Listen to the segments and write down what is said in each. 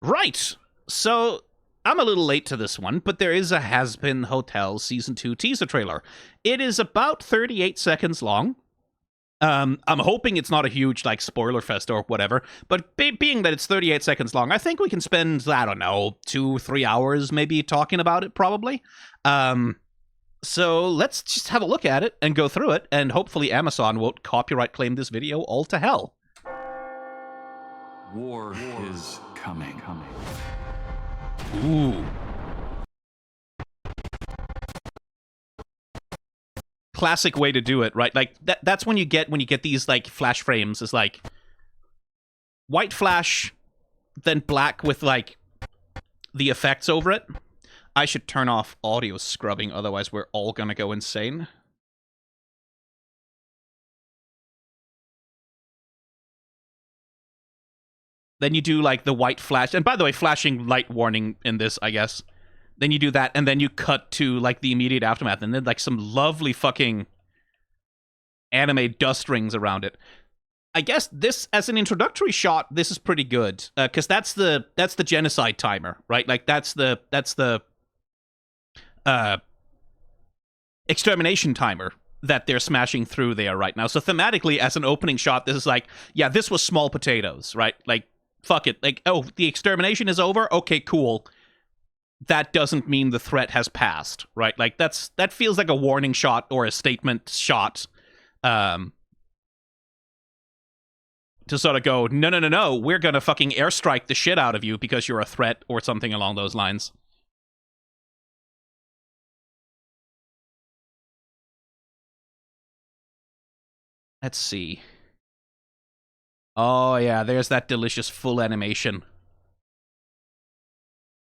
Right. So I'm a little late to this one, but there is a Hazbin Hotel Season 2 teaser trailer. It is about 38 seconds long. I'm hoping it's not a huge, like, spoiler fest or whatever, but being that it's 38 seconds long, I think we can spend, I don't know, 2-3 hours maybe talking about it, probably. So let's just have a look at it and go through it, and hopefully Amazon won't copyright claim this video all to hell. War is coming. Ooh. Classic way to do it, right? Like that's when you get these like flash frames is like white flash, then black with like the effects over it. I should turn off audio scrubbing, otherwise we're all gonna go insane. Then you do like the white flash, and by the way, flashing light warning in this, I guess. Then you do that, and then you cut to, like, the immediate aftermath, and then, like, some lovely fucking anime dust rings around it. I guess this, as an introductory shot, this is pretty good, because that's the genocide timer, right? Like, that's the extermination timer that they're smashing through there right now. So thematically, as an opening shot, this is like, yeah, this was small potatoes, right? Like, fuck it. Like, oh, the extermination is over? Okay, cool. That doesn't mean the threat has passed, right? Like, that feels like a warning shot or a statement shot to sort of go, no, we're gonna fucking airstrike the shit out of you because you're a threat or something along those lines. Let's see. Oh, yeah, there's that delicious full animation.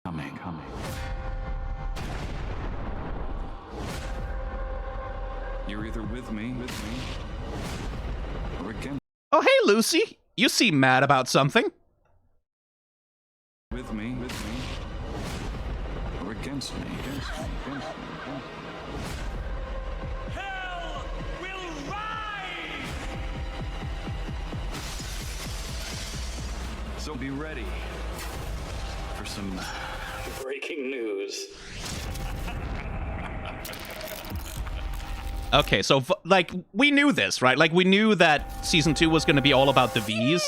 Coming. You're either with me, or against. Oh, hey, Lucy. You seem mad about something. With me, or against me. Hell will rise! So be ready for some breaking news. Okay, so, like, we knew this, right? Like, we knew that Season 2 was going to be all about the Vs.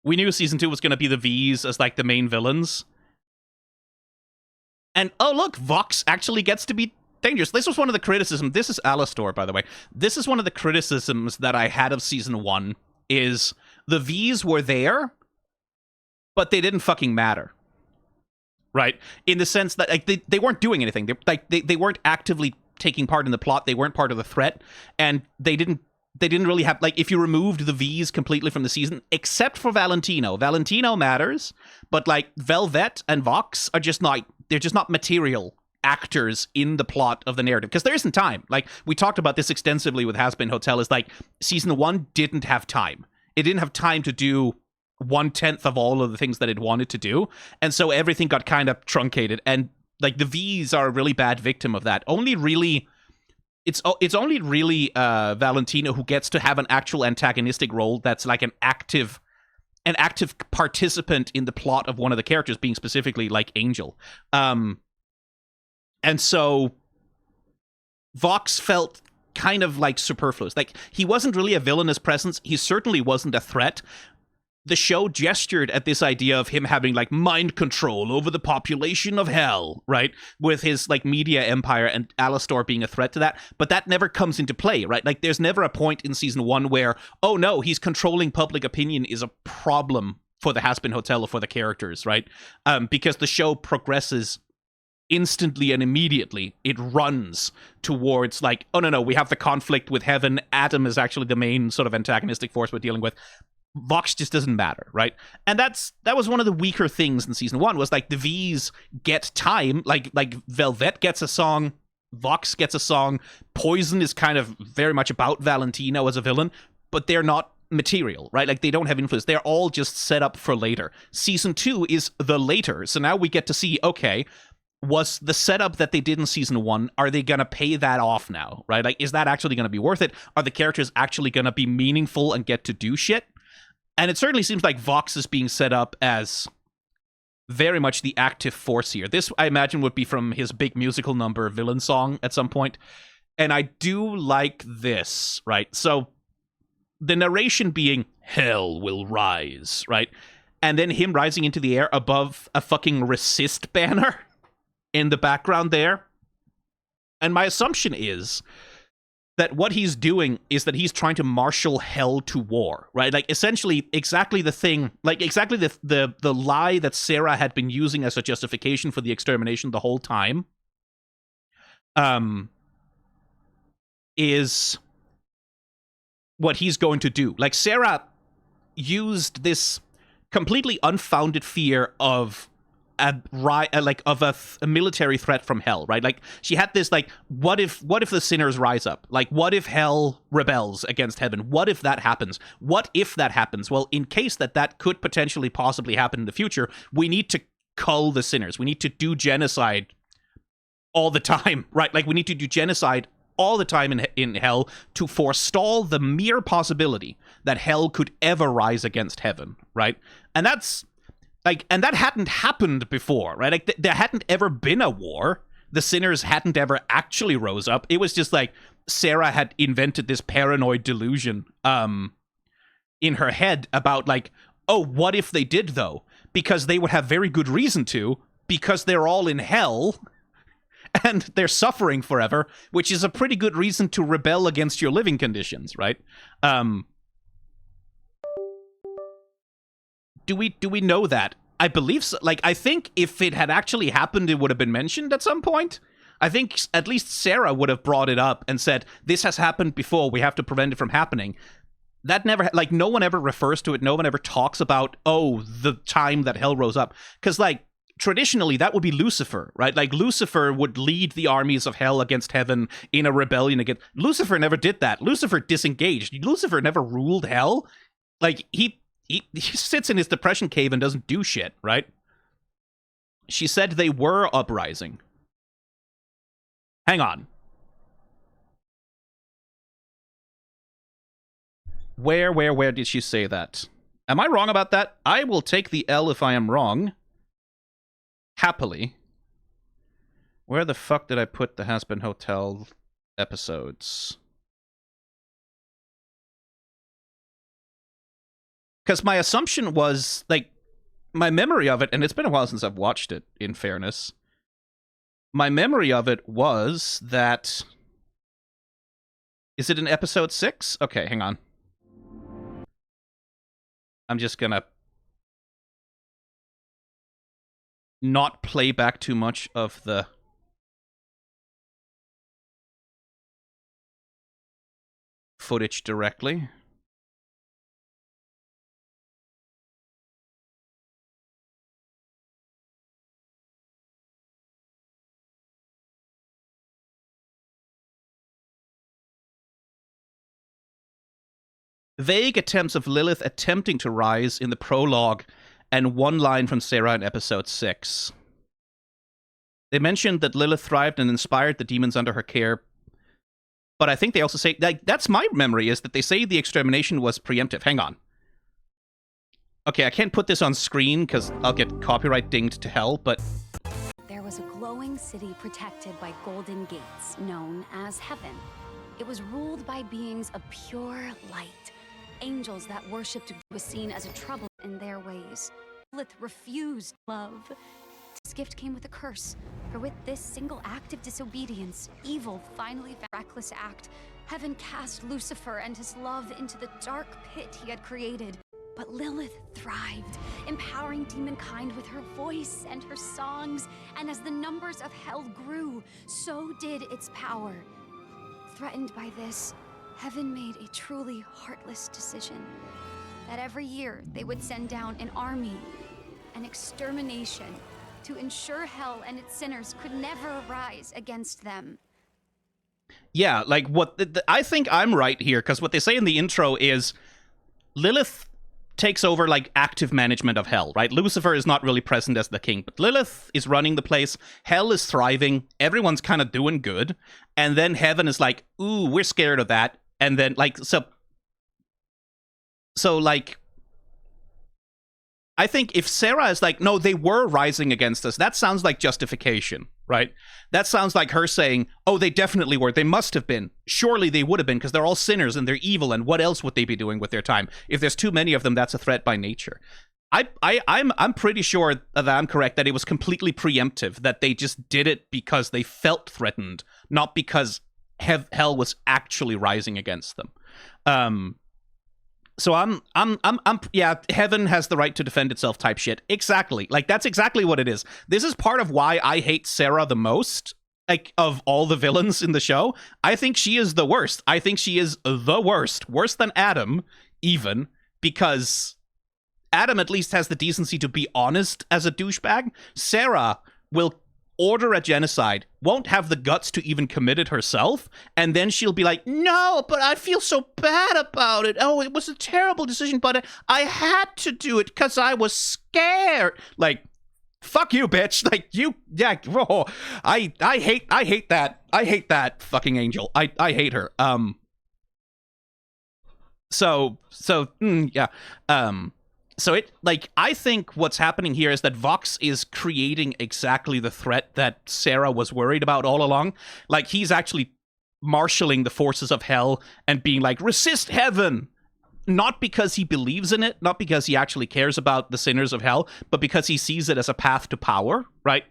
We knew Season 2 was going to be the Vs as, like, the main villains. And, oh, look, Vox actually gets to be dangerous. This was one of the criticisms. This is Alastor, by the way. This is one of the criticisms that I had of Season 1, is the Vs were there, but they didn't fucking matter. Right? In the sense that, like, they weren't doing anything. They weren't actively taking part in the plot. They weren't part of the threat, and they didn't really have, like, if you removed the Vs completely from the season, except for Valentino matters, but, like, Velvet and Vox are just not, they're just not material actors in the plot of the narrative, because there isn't time. Like, we talked about this extensively with Hazbin Hotel, is like, Season 1 didn't have time. It didn't have time to do 1/10 of all of the things that it wanted to do, and so everything got kind of truncated, and like, the Vs are a really bad victim of that. Only really, it's only really Valentino who gets to have an actual antagonistic role that's like an active participant in the plot of one of the characters, being specifically like Angel. And so Vox felt kind of like superfluous. Like, he wasn't really a villainous presence. He certainly wasn't a threat. The show gestured at this idea of him having, like, mind control over the population of hell, right? With his, like, media empire, and Alastor being a threat to that. But that never comes into play, right? Like, there's never a point in Season 1 where, oh no, he's controlling public opinion is a problem for the Hazbin Hotel or for the characters, right? Because the show progresses instantly and immediately. It runs towards, like, oh no, we have the conflict with heaven. Adam is actually the main sort of antagonistic force we're dealing with. Vox just doesn't matter, right? And that was one of the weaker things in Season 1, was, like, the Vs get time, like Velvet gets a song, Vox gets a song, Poison is kind of very much about Valentino as a villain, but they're not material, right? Like, they don't have influence. They're all just set up for later. Season 2 is the later, so now we get to see, okay, was the setup that they did in Season 1, are they gonna pay that off now, right? Like, is that actually gonna be worth it? Are the characters actually gonna be meaningful and get to do shit? And it certainly seems like Vox is being set up as very much the active force here. This, I imagine, would be from his big musical number, Villain Song, at some point. And I do like this, right? So the narration being, hell will rise, right? And then him rising into the air above a fucking resist banner in the background there. And my assumption is that what he's doing is that he's trying to marshal hell to war, right? Like, essentially, exactly the thing, like, exactly the lie that Sarah had been using as a justification for the extermination the whole time, is what he's going to do. Like, Sarah used this completely unfounded fear of a military threat from hell, right? Like, she had this, like, what if the sinners rise up? Like, what if hell rebels against heaven? What if that happens? What if that happens? Well, in case that could potentially possibly happen in the future, we need to cull the sinners. We need to do genocide all the time, right? Like, we need to do genocide all the time in hell to forestall the mere possibility that hell could ever rise against heaven, right? And that's like, and that hadn't happened before, right? Like, there hadn't ever been a war. The sinners hadn't ever actually rose up. It was just like Sarah had invented this paranoid delusion in her head about, like, oh, what if they did, though? Because they would have very good reason to, because they're all in hell and they're suffering forever, which is a pretty good reason to rebel against your living conditions, right? Do we know that? I believe so. Like, I think if it had actually happened, it would have been mentioned at some point. I think at least Sarah would have brought it up and said, this has happened before, we have to prevent it from happening. That never, like, no one ever refers to it. No one ever talks about, oh, the time that hell rose up. Because, like, traditionally, that would be Lucifer, right? Like, Lucifer would lead the armies of hell against heaven in a rebellion against... Lucifer never did that. Lucifer disengaged. Lucifer never ruled hell. Like, he sits in his depression cave and doesn't do shit, right? She said they were uprising. Hang on. Where did she say that? Am I wrong about that? I will take the L if I am wrong. Happily. Where the fuck did I put the Hazbin Hotel episodes? Because my assumption was, like, my memory of it, and it's been a while since I've watched it, in fairness. My memory of it was that... Is it in episode 6? Okay, hang on. I'm just gonna not play back too much of the footage directly. Vague attempts of Lilith attempting to rise in the prologue, and one line from Sarah in episode 6. They mentioned that Lilith thrived and inspired the demons under her care, but I think they also say, like, that's my memory, is that they say the extermination was preemptive. Hang on. Okay, I can't put this on screen because I'll get copyright dinged to hell, but... There was a glowing city protected by golden gates, known as heaven. It was ruled by beings of pure light. Angels that worshipped was seen as a trouble in their ways. Lilith refused love. This gift came with a curse, for with this single act of disobedience, evil finally found a reckless act. Heaven cast Lucifer and his love into the dark pit he had created. But Lilith thrived, empowering demonkind with her voice and her songs, and as the numbers of hell grew, so did its power. Threatened by this, Heaven made a truly heartless decision. That every year they would send down an army, an extermination, to ensure hell and its sinners could never rise against them. Yeah, like, what I think I'm right here, because what they say in the intro is Lilith takes over, like, active management of hell, right? Lucifer is not really present as the king, but Lilith is running the place. Hell is thriving. Everyone's kind of doing good. And then heaven is like, ooh, we're scared of that. And then, like, so like, I think if Sarah is like, no, they were rising against us, that sounds like justification, right? That sounds like her saying, oh, they definitely were. They must have been. Surely they would have been because they're all sinners and they're evil. And what else would they be doing with their time? If there's too many of them, that's a threat by nature. I'm pretty sure that I'm correct, that it was completely preemptive, that they just did it because they felt threatened, not because hell was actually rising against them. So I'm yeah, heaven has the right to defend itself type shit. Exactly. Like, that's exactly what it is. This is part of why I hate Sarah the most, like, of all the villains in the show. I think she is the worst. I think she is the worst. Worse than Adam, even, because Adam at least has the decency to be honest as a douchebag. Sarah will order a genocide, won't have the guts to even commit it herself, and then she'll be like, no, but I feel so bad about it. Oh, it was a terrible decision, but I had to do it because I was scared. Like, fuck you, bitch. Like, you, yeah, oh, I hate that. I hate that fucking angel. I hate her. Yeah. So it, like, I think what's happening here is that Vox is creating exactly the threat that Sarah was worried about all along. Like, he's actually marshaling the forces of hell and being like, resist heaven! Not because he believes in it, not because he actually cares about the sinners of hell, but because he sees it as a path to power, right?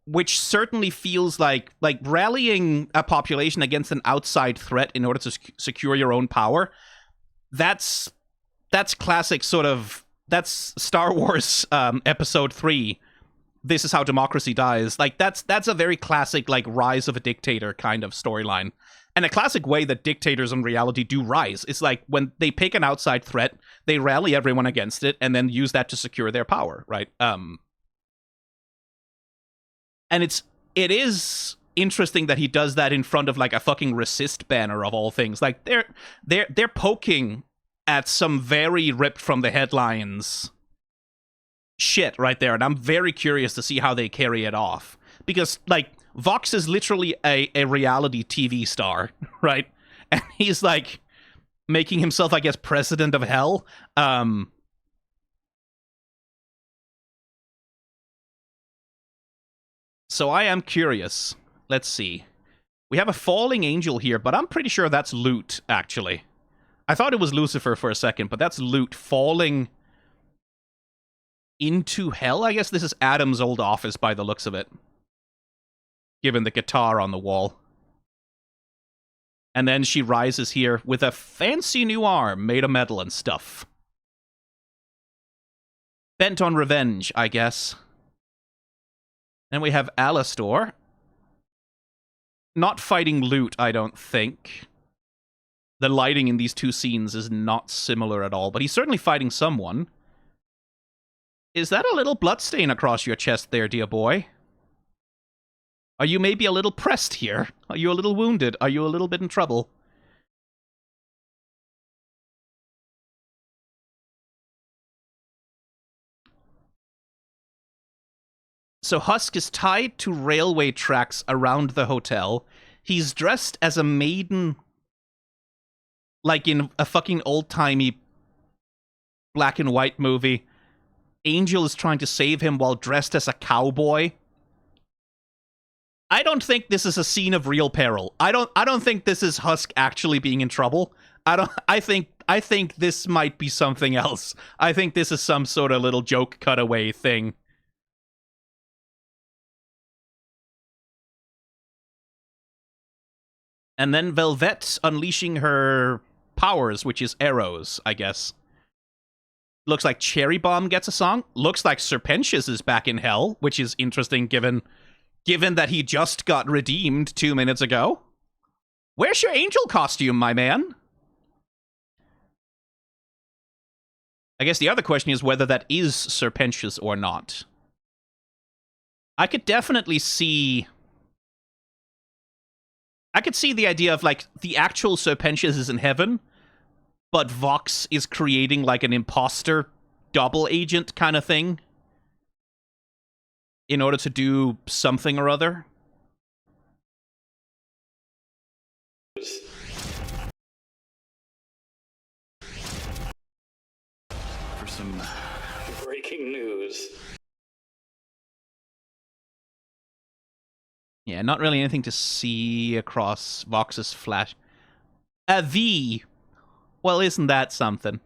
Which certainly feels like rallying a population against an outside threat in order to secure your own power. That's classic sort of, that's Star Wars episode 3. This is how democracy dies. Like, that's a very classic, like, rise of a dictator kind of storyline. And a classic way that dictators in reality do rise. It's like when they pick an outside threat, they rally everyone against it and then use that to secure their power, right? And it is interesting that he does that in front of, like, a fucking resist banner of all things. Like, they're poking at some very ripped from the headlines shit right there, and I'm very curious to see how they carry it off. Because, like, Vox is literally a reality TV star, right? And he's, like, making himself, I guess, president of hell. So I am curious. Let's see. We have a falling angel here, but I'm pretty sure that's Loot, actually. I thought it was Lucifer for a second, but that's Loot falling into hell. I guess this is Adam's old office by the looks of it, given the guitar on the wall. And then she rises here with a fancy new arm made of metal and stuff. Bent on revenge, I guess. Then we have Alastor. Not fighting Loot, I don't think. The lighting in these two scenes is not similar at all, but he's certainly fighting someone. Is that a little bloodstain across your chest there, dear boy? Are you maybe a little pressed here? Are you a little wounded? Are you a little bit in trouble? So Husk is tied to railway tracks around the hotel. He's dressed as a maiden, like in a fucking old-timey black and white movie. Angel is trying to save him while dressed as a cowboy. I don't think this is a scene of real peril. I don't think this is Husk actually being in trouble. I think this might be something else. I think this is some sort of little joke cutaway thing. And then Velvet unleashing her powers, which is arrows, I guess. Looks like Cherry Bomb gets a song. Looks like Serpentius is back in hell, which is interesting given that he just got redeemed 2 minutes ago. Where's your angel costume, my man? I guess the other question is whether that is Serpentius or not. I could definitely see... I could see the idea of, like, the actual Serpentius is in heaven, but Vox is creating, like, an imposter double agent kind of thing in order to do something or other. For some breaking news. Yeah, not really anything to see across Vox's flash. A V. Well, isn't that something?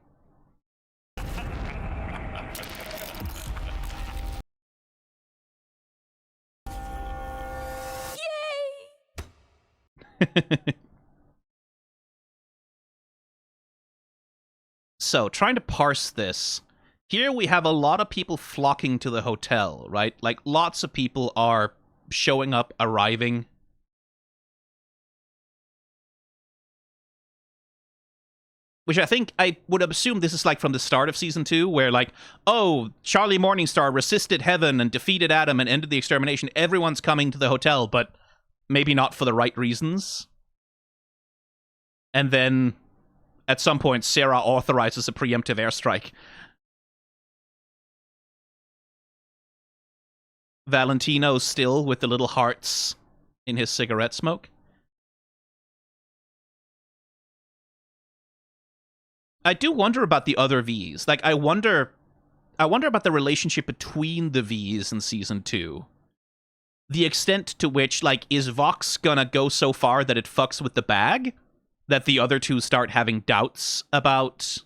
So, trying to parse this. Here we have a lot of people flocking to the hotel, right? Like, lots of people are showing up, arriving. Which I think I would assume this is like from the start of season 2, where like, oh, Charlie Morningstar resisted heaven and defeated Adam and ended the extermination. Everyone's coming to the hotel, but maybe not for the right reasons. And then at some point, Sarah authorizes a preemptive airstrike. Valentino still with the little hearts in his cigarette smoke. I do wonder about the other Vs. Like, I wonder about the relationship between the Vs in Season 2. The extent to which, like, is Vox gonna go so far that it fucks with the bag? That the other two start having doubts about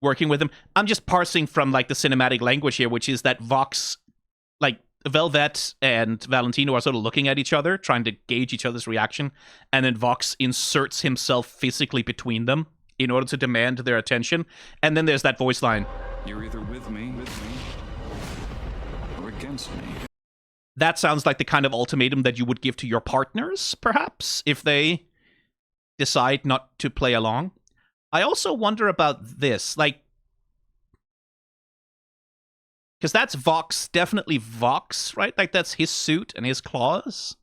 working with him? I'm just parsing from, like, the cinematic language here, which is that Vox, like, Velvet and Valentino are sort of looking at each other, trying to gauge each other's reaction, and then Vox inserts himself physically between them in order to demand their attention. And then there's that voice line. You're either with me, or against me. That sounds like the kind of ultimatum that you would give to your partners, perhaps, if they decide not to play along. I also wonder about this, like, because that's Vox, definitely Vox, right? Like, that's his suit and his claws.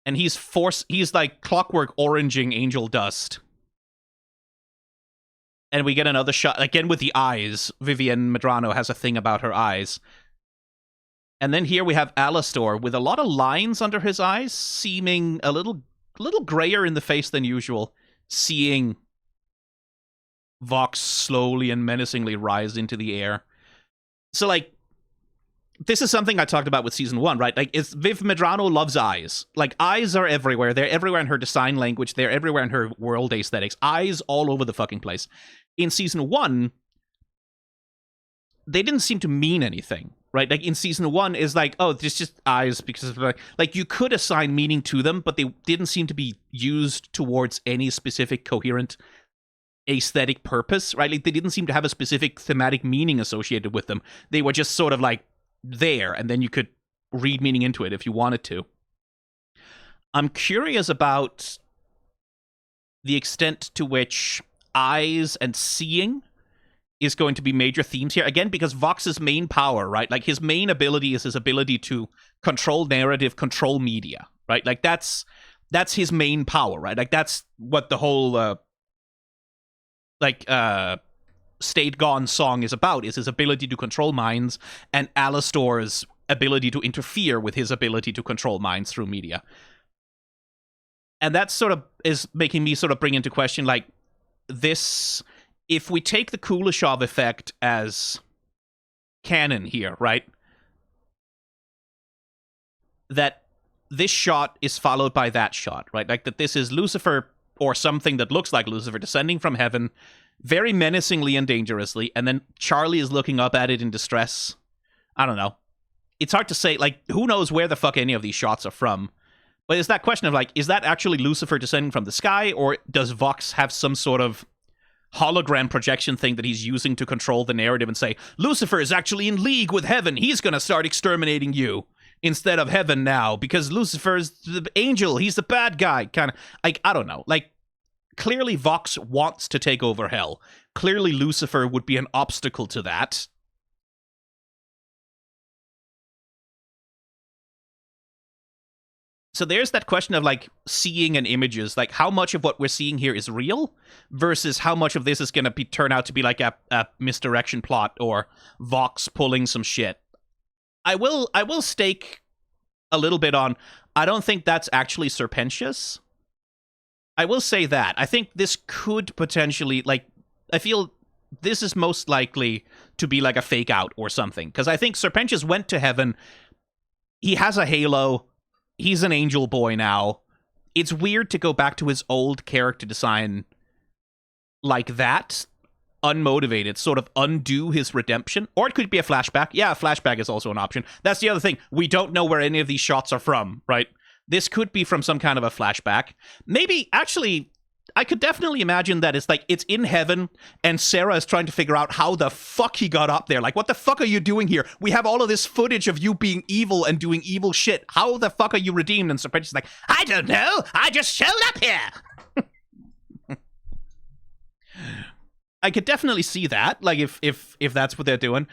And he's like clockwork oranging angel dust. And we get another shot, again with the eyes. Vivian Medrano has a thing about her eyes. And then here we have Alastor with a lot of lines under his eyes, seeming a little grayer in the face than usual, seeing Vox slowly and menacingly rise into the air. So, like, this is something I talked about with Season 1, right? Like, Viv Medrano loves eyes. Like, eyes are everywhere. They're everywhere in her design language. They're everywhere in her world aesthetics. Eyes all over the fucking place. In Season 1, they didn't seem to mean anything, right? Like, in Season 1 is like, oh, there's just eyes because of, like, you could assign meaning to them, but they didn't seem to be used towards any specific coherent aesthetic purpose, right? Like, they didn't seem to have a specific thematic meaning associated with them. They were just sort of like there, and then you could read meaning into it if you wanted to. I'm curious about the extent to which eyes and seeing is going to be major themes here. Again, because Vox's main power, right? Like, his main ability is his ability to control narrative, control media, right? Like, that's his main power, right? Like, that's what the whole State Gone song is about, is his ability to control minds, and Alastor's ability to interfere with his ability to control minds through media. And that sort of is making me sort of bring into question, like, this, if we take the Kuleshov effect as canon here, right? That this shot is followed by that shot, right? Like, that this is Lucifer, or something that looks like Lucifer, descending from heaven, very menacingly and dangerously, and then Charlie is looking up at it in distress. I don't know. It's hard to say, like, who knows where the fuck any of these shots are from. But it's that question of, like, is that actually Lucifer descending from the sky, or does Vox have some sort of hologram projection thing that he's using to control the narrative and say, Lucifer is actually in league with heaven, he's gonna start exterminating you instead of heaven now, because Lucifer is the angel, he's the bad guy, kind of, like, I don't know. Like, clearly Vox wants to take over hell. Clearly Lucifer would be an obstacle to that. So there's that question of, like, seeing and images, like, how much of what we're seeing here is real versus how much of this is going to turn out to be like a misdirection plot or Vox pulling some shit. I will stake a little bit on, I don't think that's actually Serpentius. I will say that. I think this could potentially, like, I feel this is most likely to be like a fake out or something. Because I think Serpentius went to heaven. He has a halo. He's an angel boy now. It's weird to go back to his old character design like that, unmotivated, sort of undo his redemption. Or it could be a flashback. Yeah, a flashback is also an option. That's the other thing. We don't know where any of these shots are from, right? This could be from some kind of a flashback. Maybe, actually, I could definitely imagine that it's like, it's in heaven, and Sarah is trying to figure out how the fuck he got up there. Like, what the fuck are you doing here? We have all of this footage of you being evil and doing evil shit. How the fuck are you redeemed? And Serpentius is like, I don't know. I just showed up here. I could definitely see that, like, if that's what they're doing.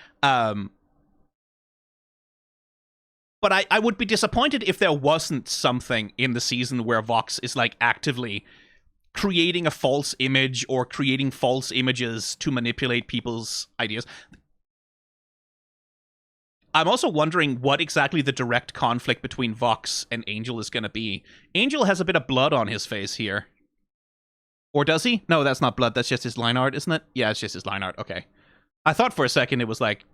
But I would be disappointed if there wasn't something in the season where Vox is, like, actively creating a false image or creating false images to manipulate people's ideas. I'm also wondering what exactly the direct conflict between Vox and Angel is going to be. Angel has a bit of blood on his face here. Or does he? No, that's not blood. That's just his line art, isn't it? Yeah, it's just his line art. Okay. I thought for a second it was like...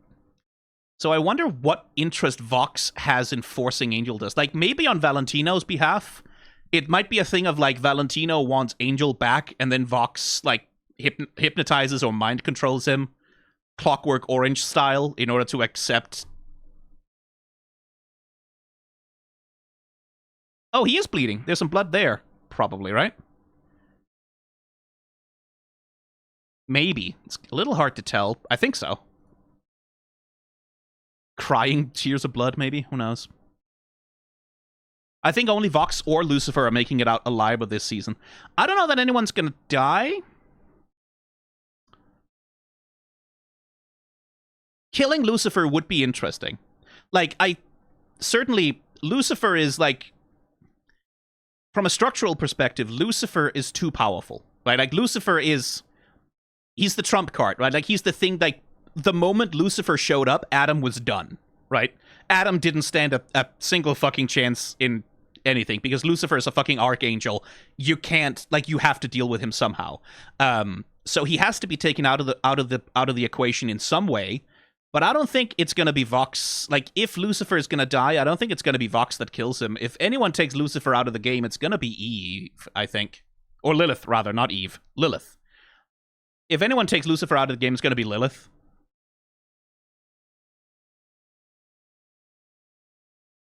So I wonder what interest Vox has in forcing Angel does. Like, maybe on Valentino's behalf, it might be a thing of, like, Valentino wants Angel back, and then Vox, like, hypnotizes or mind controls him, Clockwork Orange style, in order to accept... Oh, he is bleeding. There's some blood there, probably, right? Maybe. It's a little hard to tell. I think so. Crying tears of blood, maybe? Who knows? I think only Vox or Lucifer are making it out alive with this season. I don't know that anyone's gonna die. Killing Lucifer would be interesting. Like, certainly, Lucifer is, like... From a structural perspective, Lucifer is too powerful, right? Like, Lucifer is... He's the trump card, right? Like, he's the thing, like, the moment Lucifer showed up, Adam was done, right? Adam didn't stand a single fucking chance in anything, because Lucifer is a fucking archangel. You can't, like, you have to deal with him somehow. So he has to be taken out of the equation in some way, but I don't think it's gonna be Vox. Like, if Lucifer is gonna die, I don't think it's gonna be Vox that kills him. If anyone takes Lucifer out of the game, it's gonna be Eve, I think. Or Lilith, rather, not Eve. Lilith. If anyone takes Lucifer out of the game, it's going to be Lilith.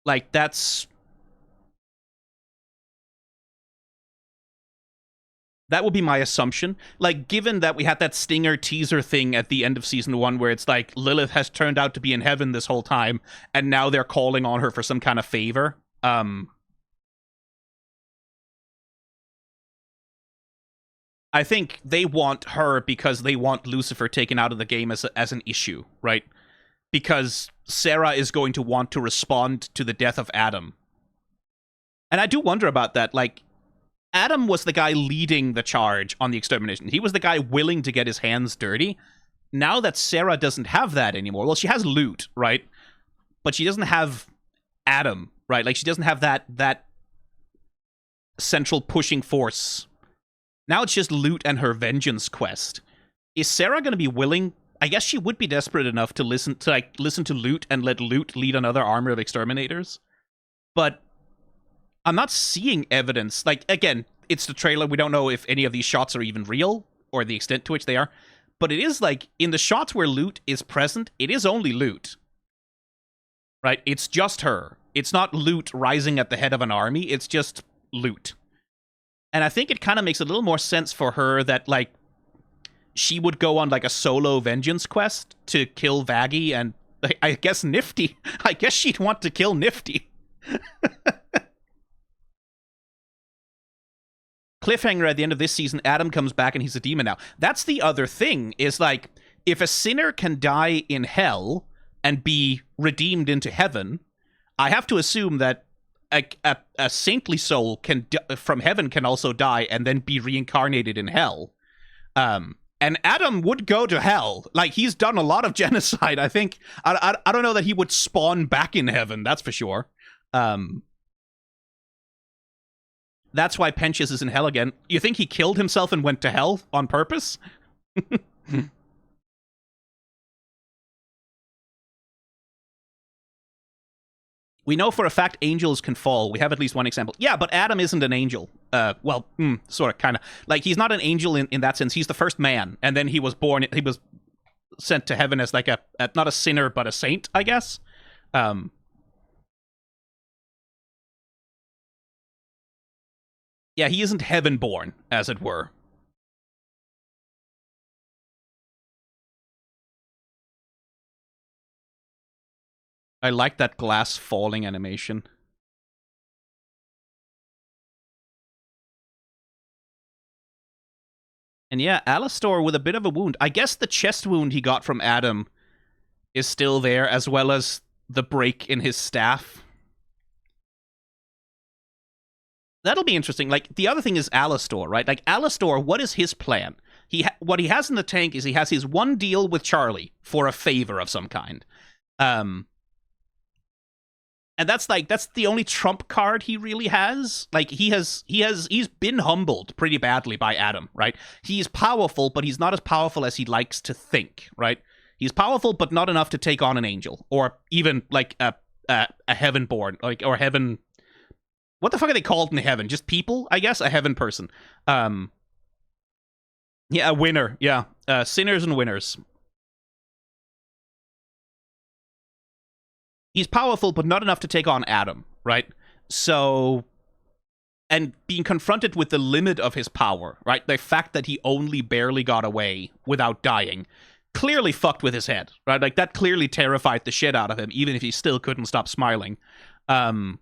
Like, that would be my assumption. Like, given that we had that stinger teaser thing at the end of Season 1 where it's like, Lilith has turned out to be in heaven this whole time, and now they're calling on her for some kind of favor. I think they want her because they want Lucifer taken out of the game as an issue, right? Because Sarah is going to want to respond to the death of Adam. And I do wonder about that. Like, Adam was the guy leading the charge on the extermination. He was the guy willing to get his hands dirty. Now that Sarah doesn't have that anymore, well, she has loot, right? But she doesn't have Adam, right? Like, she doesn't have that central pushing force. Now it's just loot and her vengeance quest. Is Sarah going to be willing? I guess she would be desperate enough to listen to loot and let loot lead another army of exterminators. But I'm not seeing evidence. Like, again, it's the trailer. We don't know if any of these shots are even real or the extent to which they are. But it is like, in the shots where loot is present, it is only loot. Right? It's just her. It's not loot rising at the head of an army. It's just loot. And I think it kind of makes a little more sense for her that, like, she would go on, like, a solo vengeance quest to kill Vaggie and, I guess, Nifty. I guess she'd want to kill Nifty. Cliffhanger at the end of this season, Adam comes back and he's a demon now. That's the other thing, is, like, if a sinner can die in hell and be redeemed into heaven, I have to assume that a saintly soul from heaven can also die and then be reincarnated in hell. And Adam would go to hell. Like, he's done a lot of genocide, I think. I don't know that he would spawn back in heaven, that's for sure. That's why Pensius is in hell again. You think he killed himself and went to hell on purpose? We know for a fact angels can fall. We have at least one example. Yeah, but Adam isn't an angel. Well, sort of, kind of. Like, he's not an angel in that sense. He's the first man, and then he was sent to heaven as like not a sinner, but a saint, I guess. Yeah, he isn't heaven-born, as it were. I like that glass falling animation. And yeah, Alastor with a bit of a wound. I guess the chest wound he got from Adam is still there, as well as the break in his staff. That'll be interesting. Like, the other thing is Alastor, right? Like, Alastor, what is his plan? What he has in the tank is he has his one deal with Charlie for a favor of some kind. And that's the only trump card he really has. Like, he's been humbled pretty badly by Adam, right? He's powerful, but he's not as powerful as he likes to think, right? He's powerful, but not enough to take on an angel, or even like a heaven-born, like, or heaven. What the fuck are they called in heaven? Just people, I guess. A heaven person. Yeah, a winner. Yeah, sinners and winners. He's powerful, but not enough to take on Adam, right? So, and being confronted with the limit of his power, right? The fact that he only barely got away without dying clearly fucked with his head, right? Like, that clearly terrified the shit out of him, even if he still couldn't stop smiling. And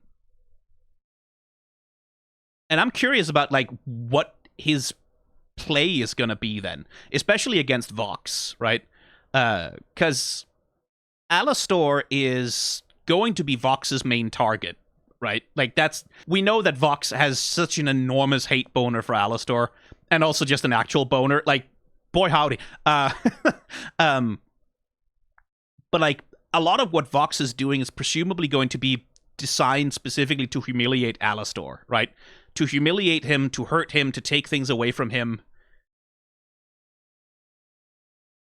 I'm curious about, like, what his play is gonna be then, especially against Vox, right? Because Alastor is going to be Vox's main target, right? Like, we know that Vox has such an enormous hate boner for Alastor, and also just an actual boner. Like, boy howdy. But like, a lot of what Vox is doing is presumably going to be designed specifically to humiliate Alastor, right? To humiliate him, to hurt him, to take things away from him.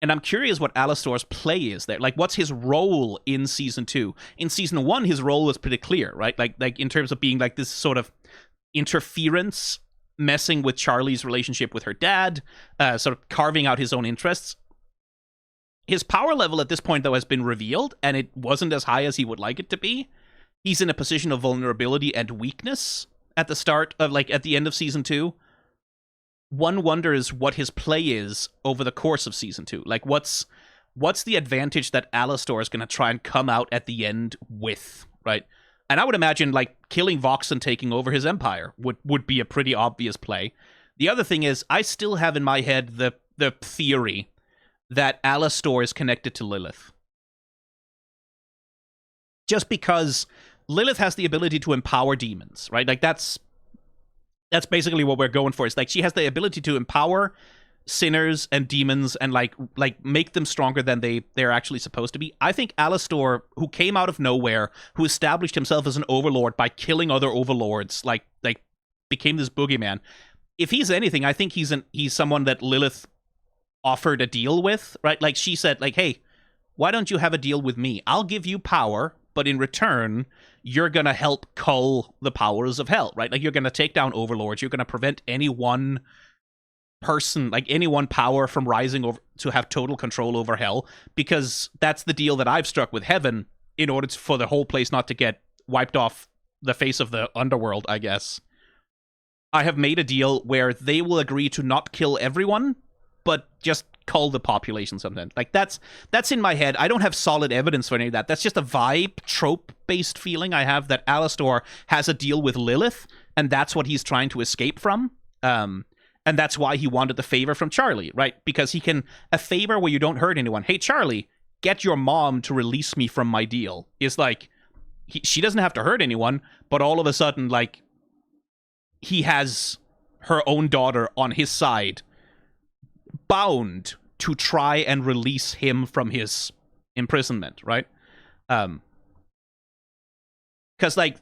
And I'm curious what Alastor's play is there. Like, what's his role in Season 2? In Season 1, his role was pretty clear, right? Like in terms of being like this sort of interference, messing with Charlie's relationship with her dad, sort of carving out his own interests. His power level at this point, though, has been revealed, and it wasn't as high as he would like it to be. He's in a position of vulnerability and weakness at the start of, like, at the end of Season 2. One wonders what his play is over the course of Season 2. Like, what's the advantage that Alastor is going to try and come out at the end with, right? And I would imagine, like, killing Vox and taking over his empire would be a pretty obvious play. The other thing is, I still have in my head the theory that Alastor is connected to Lilith. Just because Lilith has the ability to empower demons, right? Like, that's basically what we're going for. It's like she has the ability to empower sinners and demons and like make them stronger than they're actually supposed to be. I think Alastor, who came out of nowhere, who established himself as an overlord by killing other overlords, like became this boogeyman. If he's anything, I think he's someone that Lilith offered a deal with, right? Like, she said, like, hey, why don't you have a deal with me? I'll give you power, but in return, you're going to help cull the powers of hell, right? Like, you're going to take down overlords. You're going to prevent any one person, like any one power, from rising over to have total control over hell, because that's the deal that I've struck with heaven in order for the whole place not to get wiped off the face of the underworld, I guess. I have made a deal where they will agree to not kill everyone, but just cull the population sometimes. Like, that's in my head. I don't have solid evidence for any of that. That's just a vibe, trope-based feeling I have that Alastor has a deal with Lilith, and that's what he's trying to escape from. And that's why he wanted the favor from Charlie, right? Because he can... A favor where you don't hurt anyone. Hey, Charlie, get your mom to release me from my deal. Is like... she doesn't have to hurt anyone, but all of a sudden, like... he has her own daughter on his side, bound to try and release him from his imprisonment, right? Because, like,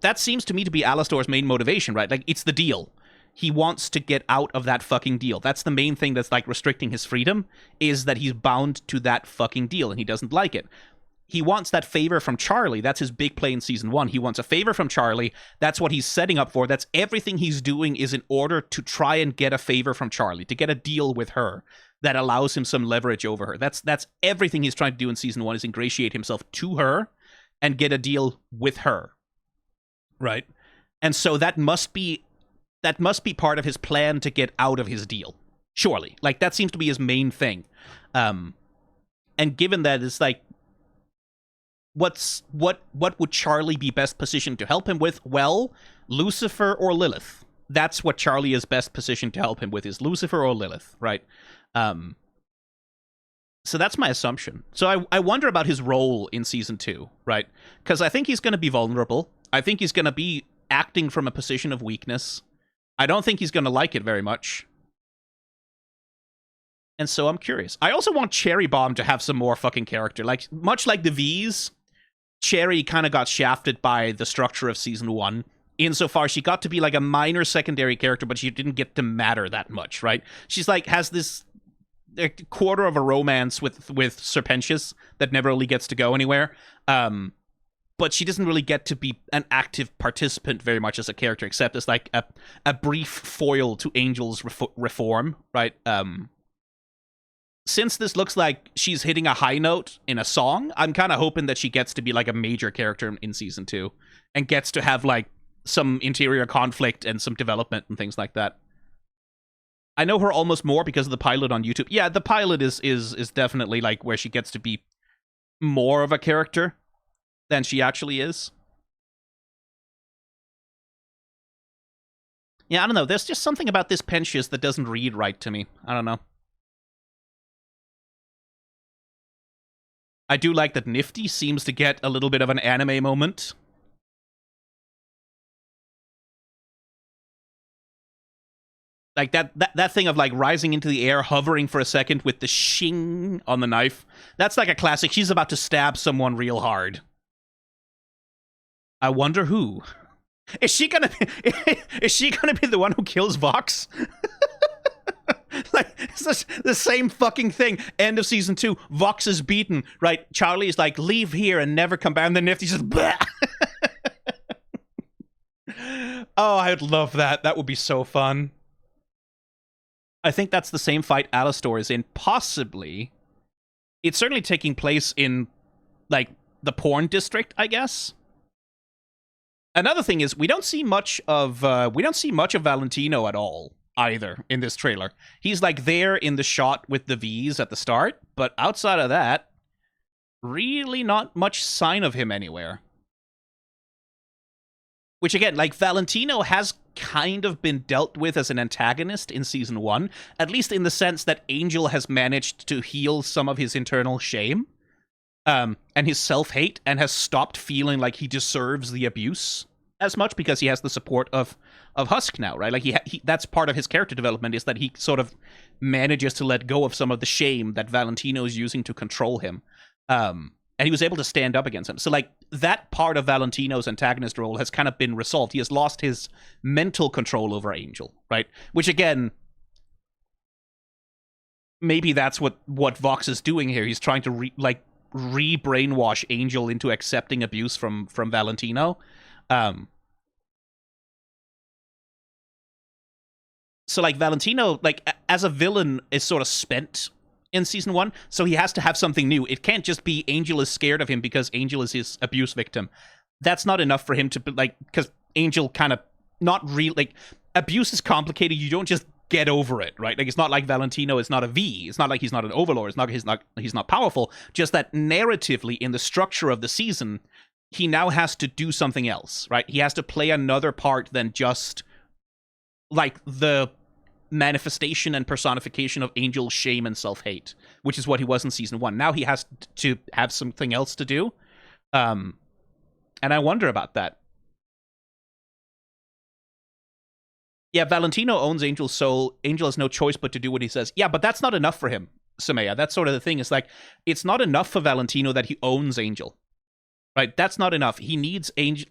that seems to me to be Alastor's main motivation, right? Like, it's the deal. He wants to get out of that fucking deal. That's the main thing that's, like, restricting his freedom, is that he's bound to that fucking deal, and he doesn't like it. he wants that favor from Charlie. That's his big play in season 1. He wants a favor from Charlie. That's what he's setting up for. That's everything he's doing is in order to try and get a favor from Charlie, to get a deal with her that allows him some leverage over her. That's everything he's trying to do in season 1 is ingratiate himself to her and get a deal with her. Right? And so that must be part of his plan to get out of his deal. Surely. Like, that seems to be his main thing. And given that, it's like, what would Charlie be best positioned to help him with? Well, Lucifer or Lilith. That's what Charlie is best positioned to help him with, is Lucifer or Lilith, right? So that's my assumption. So I wonder about his role in season 2, right? Because I think he's going to be vulnerable. I think he's going to be acting from a position of weakness. I don't think he's going to like it very much. And so I'm curious. I also want Cherry Bomb to have some more fucking character. Like, much like the V's, Cherry kind of got shafted by the structure of season 1. Insofar, she got to be like a minor secondary character, but she didn't get to matter that much, right? She's like, has this a quarter of a romance with Serpentius that never really gets to go anywhere. But she doesn't really get to be an active participant very much as a character, except as like a brief foil to Angel's reform, right? Since this looks like she's hitting a high note in a song, I'm kind of hoping that she gets to be like a major character in season 2 and gets to have like some interior conflict and some development and things like that. I know her almost more because of the pilot on YouTube. Yeah, the pilot is definitely like where she gets to be more of a character than she actually is. Yeah, I don't know. There's just something about this Pensius that doesn't read right to me. I don't know. I do like that Nifty seems to get a little bit of an anime moment. Like that thing of like rising into the air, hovering for a second with the shing on the knife. That's like a classic. She's about to stab someone real hard. I wonder who. Is she gonna be the one who kills Vox? Like, it's the same fucking thing. End of season 2. Vox is beaten, right? Charlie is like, leave here and never come back. And then Nifty's just, bah! Oh, I would love that. That would be so fun. I think that's the same fight Alastor is in. Possibly. It's certainly taking place in, like, the porn district, I guess. Another thing is, we don't see much of Valentino at all. Either in this trailer. He's like there in the shot with the V's at the start, but outside of that, really not much sign of him anywhere. Which again, like, Valentino has kind of been dealt with as an antagonist in season 1, at least in the sense that Angel has managed to heal some of his internal shame and his self-hate, and has stopped feeling like he deserves the abuse as much because he has the support of Husk now, right? Like, he that's part of his character development, is that he sort of manages to let go of some of the shame that Valentino is using to control him. And he was able to stand up against him. So, like, that part of Valentino's antagonist role has kind of been resolved. He has lost his mental control over Angel, right? Which, again, maybe that's what Vox is doing here. He's trying to re-brainwash Angel into accepting abuse from Valentino. So, like, Valentino, like, as a villain, is sort of spent in season 1, so he has to have something new. It can't just be Angel is scared of him because Angel is his abuse victim. That's not enough for him to, like, because Angel kind of not really, like, abuse is complicated. You don't just get over it, right? Like, it's not like Valentino is not a V. It's not like he's not an overlord. It's not he's not powerful. Just that narratively, in the structure of the season, he now has to do something else, right? He has to play another part than just, like, the manifestation and personification of Angel's shame and self-hate, which is what he was in season 1. Now he has to have something else to do. And I wonder about that. Yeah, Valentino owns Angel's soul. Angel has no choice but to do what he says. Yeah, but that's not enough for him, Samaya. That's sort of the thing. It's like, it's not enough for Valentino that he owns Angel. Right? That's not enough. He needs Angel,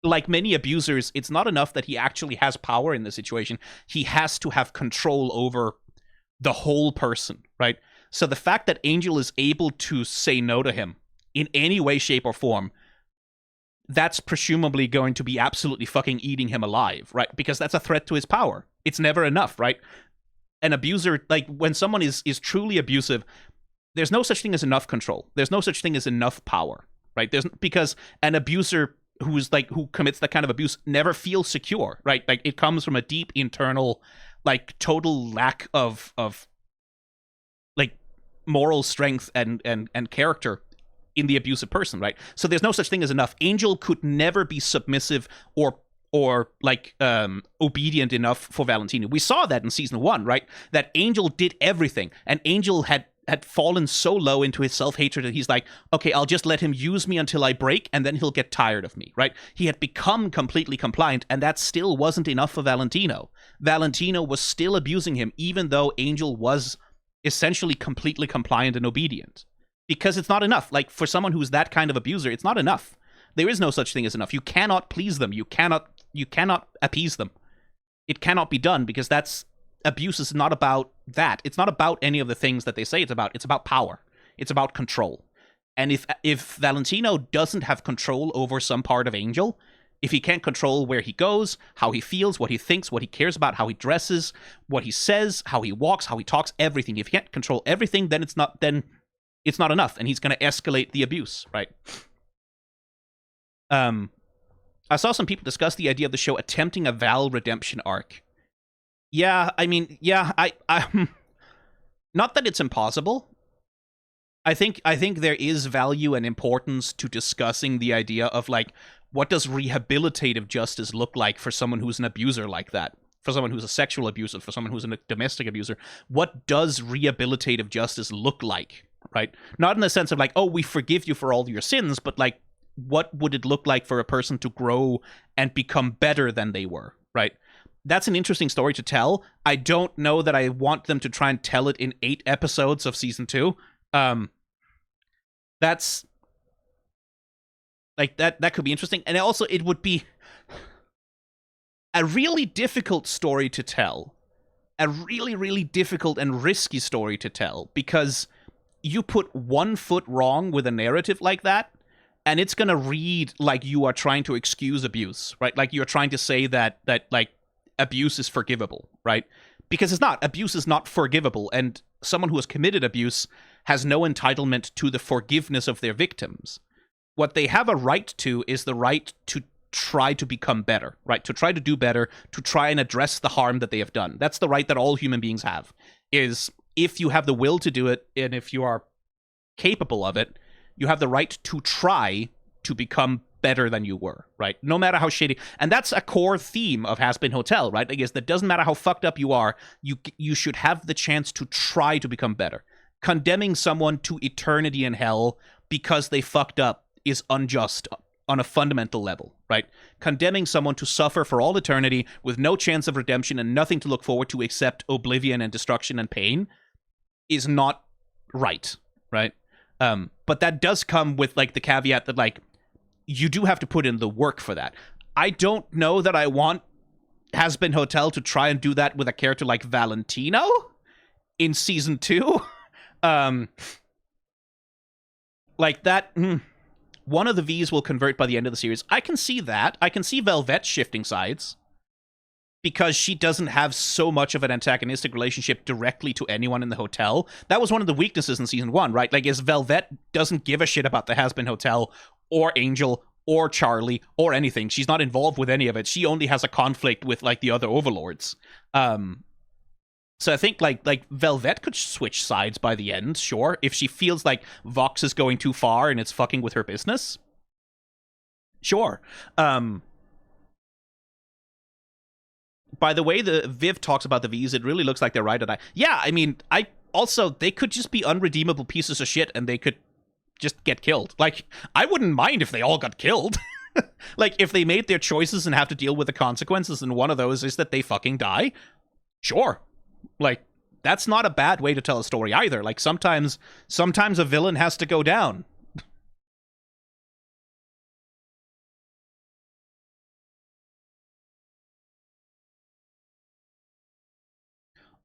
like many abusers, it's not enough that he actually has power in the situation. He has to have control over the whole person, right? So the fact that Angel is able to say no to him in any way, shape, or form, that's presumably going to be absolutely fucking eating him alive, right? Because that's a threat to his power. It's never enough, right? An abuser, like when someone is truly abusive, there's no such thing as enough control. There's no such thing as enough power, right? Because an abuser who commits that kind of abuse never feels secure, right? Like it comes from a deep internal, like total lack of like moral strength and character in the abusive person, right? So there's no such thing as enough. Angel could never be submissive or like obedient enough for Valentino. We saw that in season 1, right? That Angel did everything, and Angel had fallen so low into his self-hatred that he's like, okay, I'll just let him use me until I break, and then he'll get tired of me, right? He had become completely compliant, and that still wasn't enough for Valentino. Valentino was still abusing him, even though Angel was essentially completely compliant and obedient. Because it's not enough. Like, for someone who's that kind of abuser, it's not enough. There is no such thing as enough. You cannot please them. You cannot appease them. It cannot be done, because abuse is not about that. It's not about any of the things that they say it's about. It's about power. It's about control. And if Valentino doesn't have control over some part of Angel, if he can't control where he goes, how he feels, what he thinks, what he cares about, how he dresses, what he says, how he walks, how he talks, everything, if he can't control everything, then it's not enough, and he's going to escalate the abuse, right? I saw some people discuss the idea of the show attempting a Val redemption arc. Yeah, I mean, yeah, I not that it's impossible. I think there is value and importance to discussing the idea of, like, what does rehabilitative justice look like for someone who's an abuser like that? For someone who's a sexual abuser, for someone who's a domestic abuser, what does rehabilitative justice look like, right? Not in the sense of, like, oh, we forgive you for all your sins, but, like, what would it look like for a person to grow and become better than they were, right? That's an interesting story to tell. I don't know that I want them to try and tell it in 8 episodes of season 2. That's like that could be interesting, and also it would be a really difficult story to tell, a really, really difficult and risky story to tell, because you put one foot wrong with a narrative like that, and it's gonna read like you are trying to excuse abuse, right? Like you're trying to say that like abuse is forgivable, right? Because it's not. Abuse is not forgivable, and someone who has committed abuse has no entitlement to the forgiveness of their victims. What they have a right to is the right to try to become better, right? To try to do better, to try and address the harm that they have done. That's the right that all human beings have, is if you have the will to do it, and if you are capable of it, you have the right to try to become better than you were, right? No matter how shady. And that's a core theme of Hazbin Hotel, right? I guess that doesn't matter how fucked up you are, you should have the chance to try to become better. Condemning someone to eternity in hell because they fucked up is unjust on a fundamental level, right? Condemning someone to suffer for all eternity with no chance of redemption and nothing to look forward to except oblivion and destruction and pain is not right, right? But that does come with, like, the caveat that, like, you do have to put in the work for that. I don't know that I want Hazbin Hotel to try and do that with a character like Valentino in season 2. Like that, one of the V's will convert by the end of the series. I can see that. I can see Velvet shifting sides, because she doesn't have so much of an antagonistic relationship directly to anyone in the hotel. That was one of the weaknesses in season 1, right? Like, is Velvet doesn't give a shit about the Hazbin Hotel or Angel or Charlie or anything. She's not involved with any of it. She only has a conflict with, like, the other overlords. So I think like Velvet could switch sides by the end, sure, if she feels like Vox is going too far and it's fucking with her business. Sure. By the way the Viv talks about the V's, it really looks like they're right at yeah, I mean, they could just be unredeemable pieces of shit and they could just get killed. Like, I wouldn't mind if they all got killed. Like, if they made their choices and have to deal with the consequences, and one of those is that they fucking die, sure. Like, that's not a bad way to tell a story either. Like, sometimes a villain has to go down.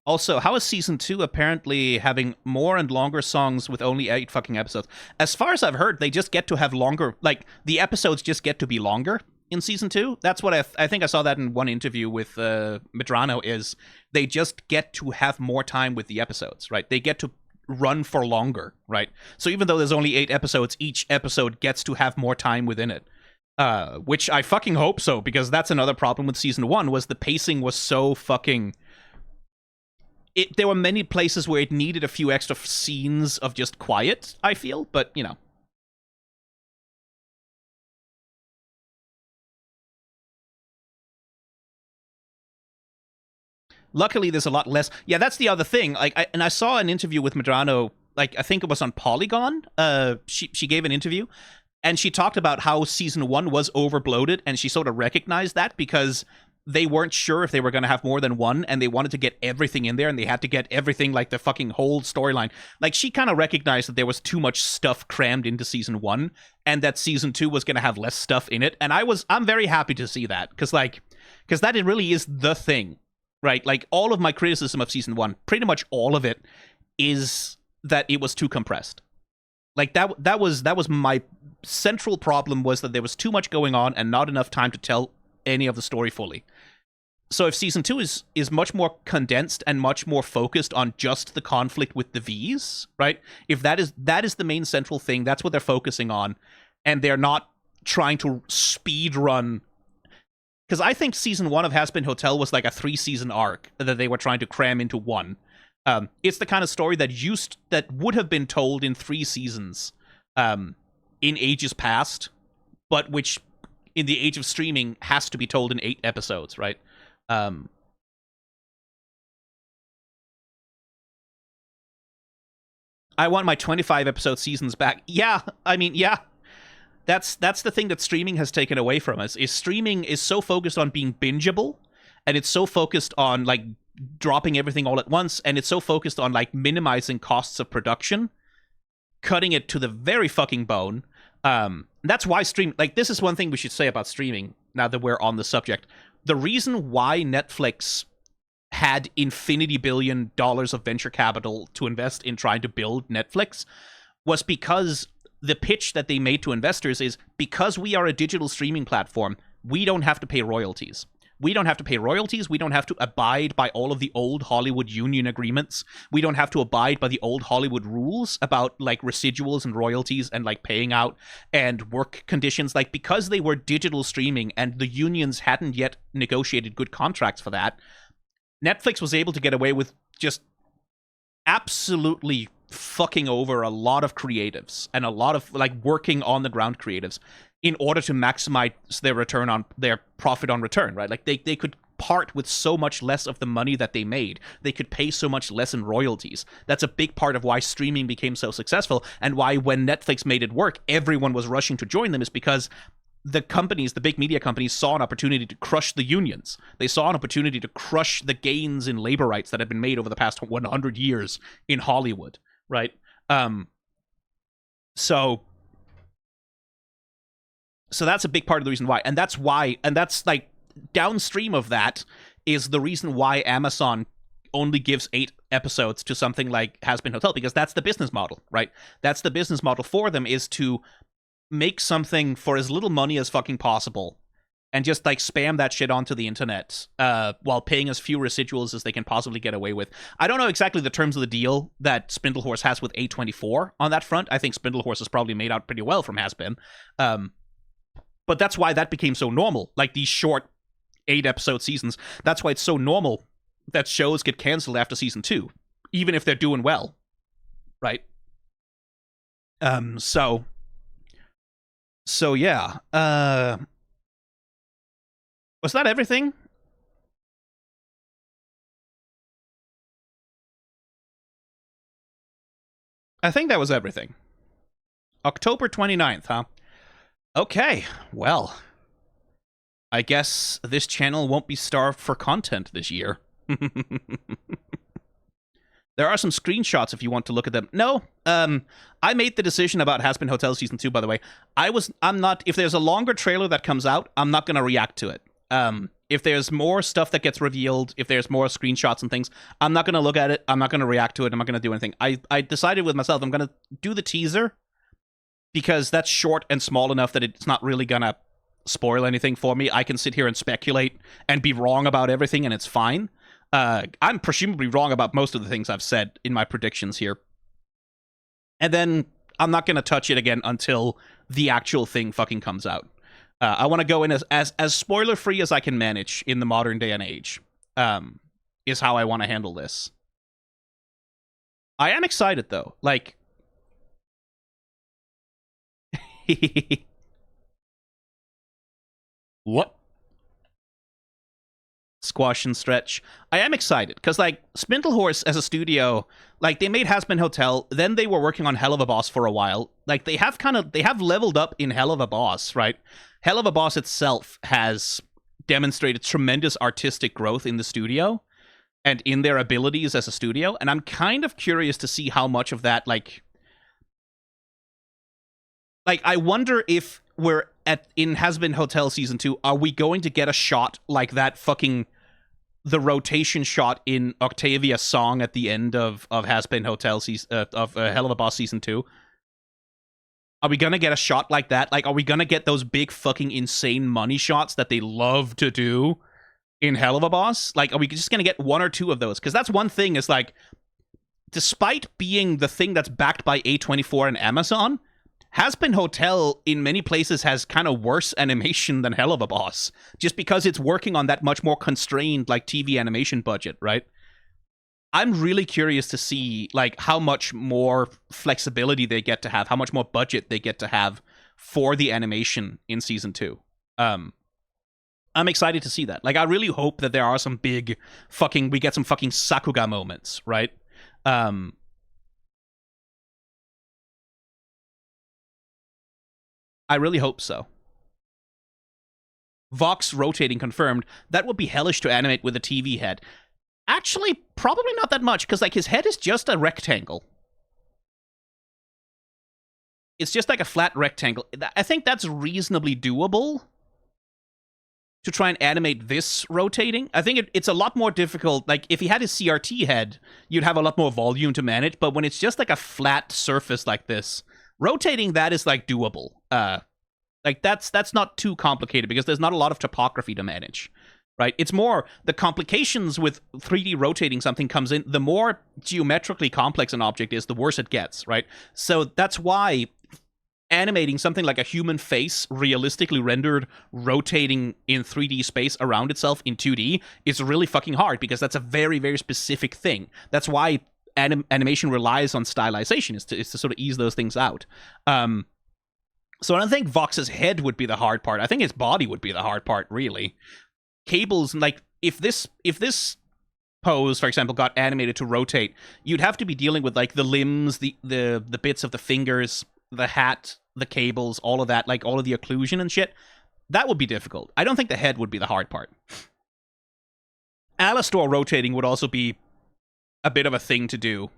Also, how is season 2 apparently having more and longer songs with only 8 fucking episodes? As far as I've heard, they just get to have longer, like, the episodes just get to be longer in season 2. That's what I think I saw that in one interview with Medrano, is they just get to have more time with the episodes, right? They get to run for longer, right? So even though there's only 8 episodes, each episode gets to have more time within it. Which I fucking hope so, because that's another problem with season 1, was the pacing was so fucking... there were many places where it needed a few extra scenes of just quiet, I feel, but, you know. Luckily, there's a lot less. Yeah, that's the other thing. Like, I saw an interview with Medrano, like, I think it was on Polygon. She gave an interview, and she talked about how season 1 was overbloated, and she sort of recognized that because they weren't sure if they were going to have more than one, and they wanted to get everything in there, and they had to get everything, like the fucking whole storyline. Like, she kind of recognized that there was too much stuff crammed into season 1, and that season 2 was going to have less stuff in it. And I'm very happy to see that, because that it really is the thing, right? Like, all of my criticism of season 1, pretty much all of it, is that it was too compressed. Like, that was my central problem, was that there was too much going on and not enough time to tell any of the story fully. So if season 2 is much more condensed and much more focused on just the conflict with the V's, right? If that is the main central thing, that's what they're focusing on, and they're not trying to speed run. Because I think season 1 of Hazbin Hotel was like a 3-season arc that they were trying to cram into one. It's the kind of story that would have been told in 3 seasons in ages past, but which in the age of streaming has to be told in 8 episodes, right? I want my 25 episode seasons back. Yeah, I mean, yeah. That's the thing that streaming has taken away from us. Is streaming is so focused on being bingeable, and it's so focused on like dropping everything all at once, and it's so focused on like minimizing costs of production, cutting it to the very fucking bone. That's why this is one thing we should say about streaming, now that we're on the subject. The reason why Netflix had infinity billion dollars of venture capital to invest in trying to build Netflix was because the pitch that they made to investors is, because we are a digital streaming platform, we don't have to pay royalties. We don't have to pay royalties. We don't have to abide by all of the old Hollywood union agreements. We don't have to abide by the old Hollywood rules about like residuals and royalties and like paying out and work conditions. Like, because they were digital streaming and the unions hadn't yet negotiated good contracts for that, Netflix was able to get away with just absolutely fucking over a lot of creatives and a lot of like working on the ground creatives in order to maximize their return on their profit on return, right? Like they could part with so much less of the money that they made. They could pay so much less in royalties. That's a big part of why streaming became so successful, and why when Netflix made it work, everyone was rushing to join them, is because the companies, the big media companies, saw an opportunity to crush the unions. They saw an opportunity to crush the gains in labor rights that had been made over the past 100 years in Hollywood, right? So that's a big part of the reason why. And that's like downstream of that is the reason why Amazon only gives 8 episodes to something like Hazbin Hotel, because that's the business model, right? That's the business model for them, is to make something for as little money as fucking possible and just like spam that shit onto the internet while paying as few residuals as they can possibly get away with. I don't know exactly the terms of the deal that Spindlehorse has with A24 on that front. I think Spindlehorse has probably made out pretty well from Hazbin. But that's why that became so normal. Like these short 8-episode seasons, that's why it's so normal that shows get canceled after season 2, even if they're doing well, right? So yeah. Was that everything? I think that was everything. October 29th, huh? Okay, well, I guess this channel won't be starved for content this year. There are some screenshots if you want to look at them. No, I made the decision about Hazbin Hotel Season 2, by the way. I'm not, if there's a longer trailer that comes out, I'm not going to react to it. If there's more stuff that gets revealed, if there's more screenshots and things, I'm not going to look at it. I'm not going to react to it. I'm not going to do anything. I decided with myself I'm going to do the teaser because that's short and small enough that it's not really going to spoil anything for me. I can sit here and speculate and be wrong about everything, and it's fine. I'm presumably wrong about most of the things I've said in my predictions here. And then I'm not going to touch it again until the actual thing fucking comes out. I want to go in as spoiler-free as I can manage in the modern day and age, is how I want to handle this. I am excited, though. Like... What? Squash and stretch. I am excited because, like, Spindlehorse as a studio, like, they made Hazbin Hotel, then they were working on Hell of a Boss for a while. Like, they have leveled up in Hell of a Boss, right? Hell of a Boss itself has demonstrated tremendous artistic growth in the studio and in their abilities as a studio, and I'm kind of curious to see how much of that, like, I wonder if we're in Hazbin Hotel Season 2, are we going to get a shot like that fucking... the rotation shot in Octavia's song at the end of Hazbin Hotel Hell of a Boss Season 2? Are we gonna get a shot like that? Like, are we gonna get those big fucking insane money shots that they love to do in Hell of a Boss? Like, are we just gonna get one or two of those? Because that's one thing, is like, despite being the thing that's backed by A24 and Amazon, Hazbin Hotel in many places has kind of worse animation than Hell of a Boss, just because it's working on that much more constrained, like, TV animation budget, right? I'm really curious to see, like, how much more flexibility they get to have, how much more budget they get to have for the animation in Season 2. I'm excited to see that. Like, I really hope that there are some big we get some fucking Sakuga moments, right? I really hope so. Vox rotating confirmed. That would be hellish to animate with a TV head. Actually, probably not that much, because, like, his head is just a rectangle. It's just like a flat rectangle. I think that's reasonably doable to try and animate this rotating. I think it's a lot more difficult. Like, if he had his CRT head, you'd have a lot more volume to manage, but when it's just like a flat surface like this, rotating that is, like, doable. Like, that's not too complicated because there's not a lot of topography to manage, right? It's more the complications with 3D rotating something comes in. The more geometrically complex an object is, the worse it gets, right? So that's why animating something like a human face realistically rendered rotating in 3D space around itself in 2D is really fucking hard, because that's a very, very specific thing. That's why animation relies on stylization, is to sort of ease those things out. So I don't think Vox's head would be the hard part. I think his body would be the hard part, really. Cables, like, if this pose, for example, got animated to rotate, you'd have to be dealing with, like, the limbs, the bits of the fingers, the hat, the cables, all of that, like, all of the occlusion and shit. That would be difficult. I don't think the head would be the hard part. Alastor rotating would also be a bit of a thing to do,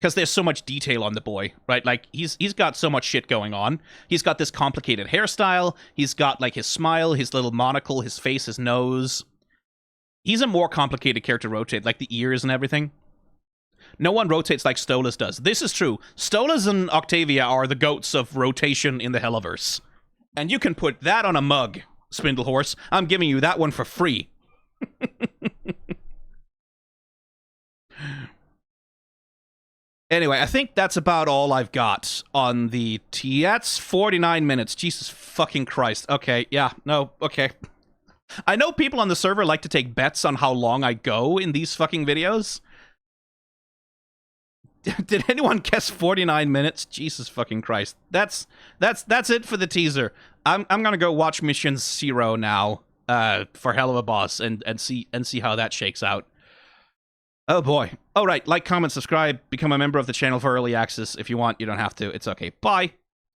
because there's so much detail on the boy, right? Like, he's got so much shit going on. He's got this complicated hairstyle. He's got, like, his smile, his little monocle, his face, his nose. He's a more complicated character to rotate, like the ears and everything. No one rotates like Stolas does. This is true. Stolas and Octavia are the goats of rotation in the Helliverse. And you can put that on a mug, Spindlehorse. I'm giving you that one for free. Anyway, I think that's about all I've got on the That's 49 minutes. Jesus fucking Christ. Okay, yeah, no, okay. I know people on the server like to take bets on how long I go in these fucking videos. Did anyone guess 49 minutes? Jesus fucking Christ. That's it for the teaser. I'm gonna go watch Mission Zero now, for Hell of a Boss, and see how that shakes out. Oh boy. All right, like, comment, subscribe, become a member of the channel for early access if you want. You don't have to. It's okay. Bye.